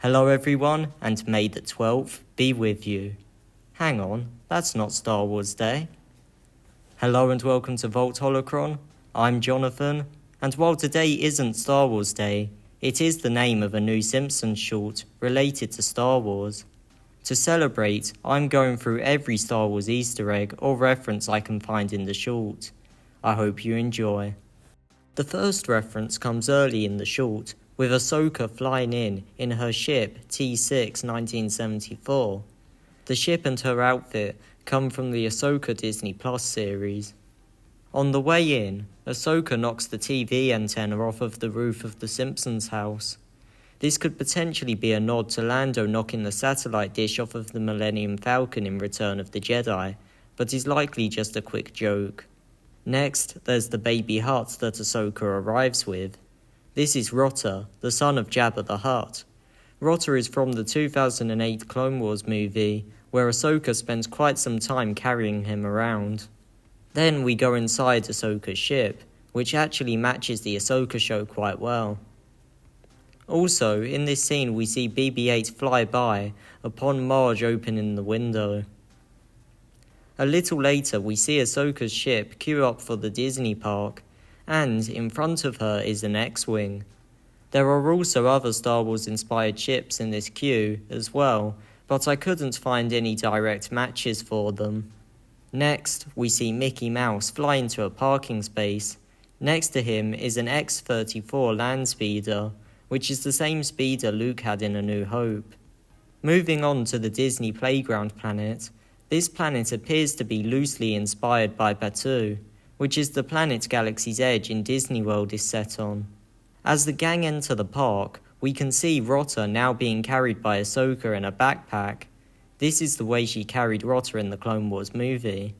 Hello everyone, and may the 12th be with you. Hang on, that's not Star Wars Day. Hello and welcome to Vault Holocron. I'm Jonathan, and while today isn't Star Wars Day, it is the name of a new Simpsons short related to Star Wars. To celebrate, I'm going through every Star Wars Easter egg or reference I can find in the short. I hope you enjoy. The first reference comes early in the short, with Ahsoka flying in her ship T6 1974. The ship and her outfit come from the Ahsoka Disney Plus series. On the way in, Ahsoka knocks the TV antenna off of the roof of the Simpsons house. This could potentially be a nod to Lando knocking the satellite dish off of the Millennium Falcon in Return of the Jedi, but is likely just a quick joke. Next, there's the baby Hutt that Ahsoka arrives with. This is Rotter, the son of Jabba the Hutt. Rotter is from the 2008 Clone Wars movie, where Ahsoka spends quite some time carrying him around. Then we go inside Ahsoka's ship, which actually matches the Ahsoka show quite well. Also, in this scene we see BB-8 fly by upon Marge opening the window. A little later we see Ahsoka's ship queue up for the Disney park, and in front of her is an X-Wing. There are also other Star Wars inspired ships in this queue as well, but I couldn't find any direct matches for them. Next, we see Mickey Mouse fly into a parking space. Next to him is an X-34 land speeder, which is the same speeder Luke had in A New Hope. Moving on to the Disney Playground planet, this planet appears to be loosely inspired by Batuu, which is the planet Galaxy's Edge in Disney World is set on. As the gang enter the park, we can see Rotter now being carried by Ahsoka in a backpack. This is the way she carried Rotter in the Clone Wars movie.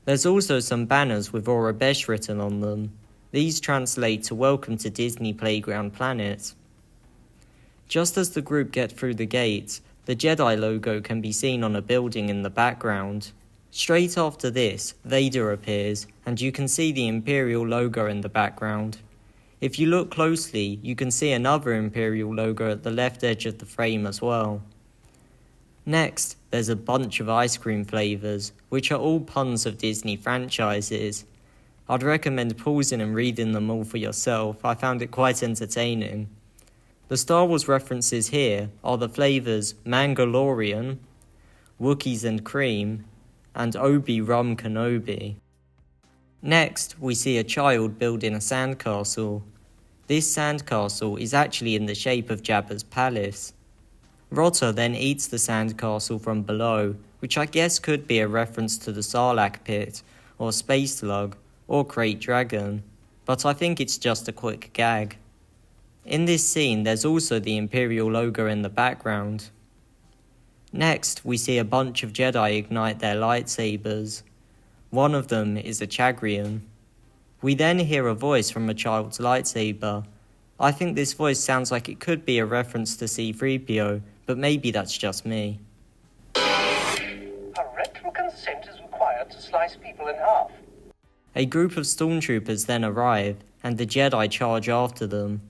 There's also some banners with Aurebesh written on them. These translate to Welcome to Disney Playground Planet. Just as the group get through the gate, the Jedi logo can be seen on a building in the background. Straight after this, Vader appears, and you can see the Imperial logo in the background. If you look closely, you can see another Imperial logo at the left edge of the frame as well. Next, there's a bunch of ice cream flavours, which are all puns of Disney franchises. I'd recommend pausing and reading them all for yourself. I found it quite entertaining. The Star Wars references here are the flavours Mandalorian, Wookiees and Cream, and Obi-Rum Kenobi. Next, we see a child building a sandcastle. This sandcastle is actually in the shape of Jabba's palace. Rotter then eats the sandcastle from below, which I guess could be a reference to the Sarlacc pit, or Space Slug, or Krayt Dragon, but I think it's just a quick gag. In this scene, there's also the Imperial logo in the background. Next, we see a bunch of Jedi ignite their lightsabers. One of them is a Chagrian. We then hear a voice from a child's lightsaber. I think this voice sounds like it could be a reference to C-3PO, but maybe that's just me. Parental consent is required to slice people in half. A group of stormtroopers then arrive, and the Jedi charge after them.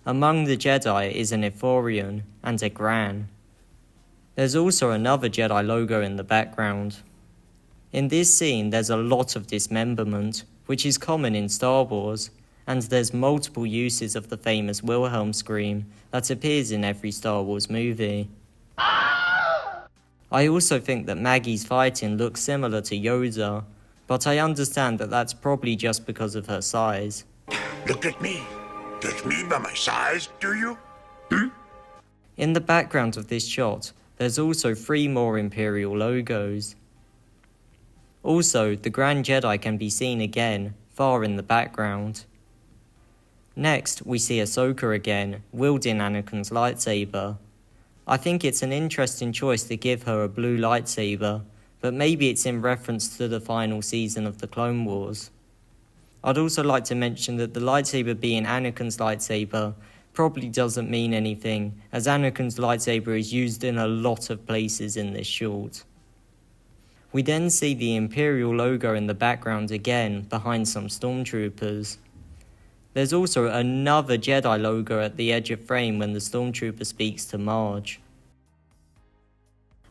Among the Jedi is an Ithorian and a Gran. There's also another Jedi logo in the background. In this scene, there's a lot of dismemberment, which is common in Star Wars, and there's multiple uses of the famous Wilhelm scream that appears in every Star Wars movie. I also think that Maggie's fighting looks similar to Yoda, but I understand that that's probably just because of her size. Look at me. Judge me by my size, do you? In the background of this shot, there's also 3 more Imperial logos. Also, the Grand Jedi can be seen again, far in the background. Next, we see Ahsoka again, wielding Anakin's lightsaber. I think it's an interesting choice to give her a blue lightsaber, but maybe it's in reference to the final season of the Clone Wars. I'd also like to mention that the lightsaber being Anakin's lightsaber probably doesn't mean anything, as Anakin's lightsaber is used in a lot of places in this short. We then see the Imperial logo in the background again, behind some stormtroopers. There's also another Jedi logo at the edge of frame when the Stormtrooper speaks to Marge.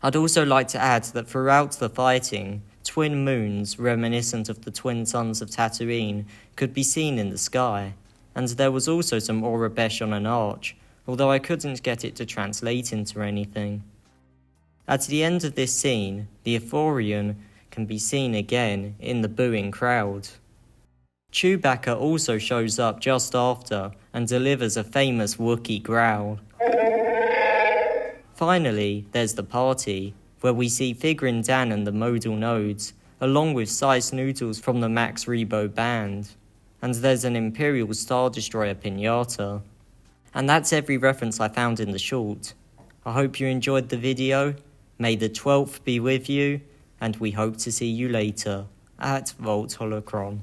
I'd also like to add that throughout the fighting, twin moons reminiscent of the twin suns of Tatooine could be seen in the sky, and there was also some Aurebesh on an arch, although I couldn't get it to translate into anything. At the end of this scene, the Ithorian can be seen again in the booing crowd. Chewbacca also shows up just after and delivers a famous Wookiee growl. Finally, there's the party, where we see Figrin Dan and the Modal Nodes, along with Sice Noodles from the Max Rebo band. And there's an Imperial Star Destroyer pinata. And that's every reference I found in the short. I hope you enjoyed the video. May the 12th be with you, and we hope to see you later at Vault Holocron.